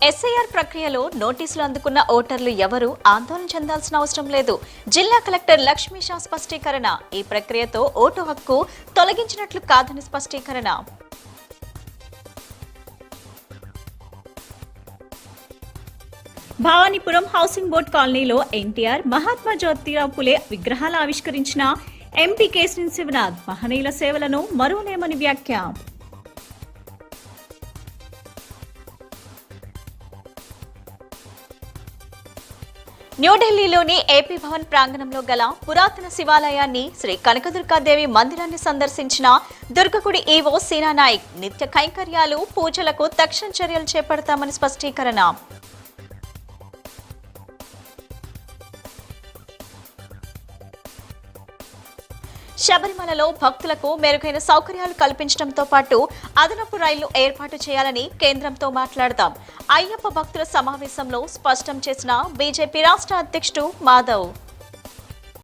SIR ప్రక్రియలో నోటీసులు అందుకున్న ఓటర్లు ఎవరూ ఆందోళన చెందాల్సిన అవసరం లేదు. జిల్లా కలెక్టర్ లక్ష్మీషా స్పష్టీకరణ. ఈ ప్రక్రియతో ఓటు హక్కు తొలగించినట్లు కాదని స్పష్టీకరణ. భవానీపురం హౌసింగ్ బోర్డ్ కాలనీలో ఎన్టీఆర్, మహాత్మా జ్యోతిరావు పులే విగ్రహాలు ఆవిష్కరించిన ఎంపీ కేశినేని శివనాథ్ మహనీయుల సేవలను మరువలేమని వ్యాఖ్య. న్యూఢిల్లీలోని ఏపీ భవన్ ప్రాంగణంలో గల పురాతన శివాలయాన్ని శ్రీ కనకదుర్గాదేవి మందిరాన్ని సందర్శించిన దుర్గగుడి ఈవో సీనా నాయక్ నిత్య కైంకర్యాలు, పూజలకు తక్షణ చర్యలు చేపడతామని స్పష్టీకరణ. శబరిమలలో భక్తులకు మెరుగైన సౌకర్యాలు కల్పించడంతో పాటు అదనపు రైళ్లు ఏర్పాటు చేయాలని కేంద్రంతో మాట్లాడదాం. అయ్యప్ప భక్తుల సమావేశంలో స్పష్టం చేసిన బీజేపీ రాష్ట్ర అధ్యక్షుడు మాధవ్.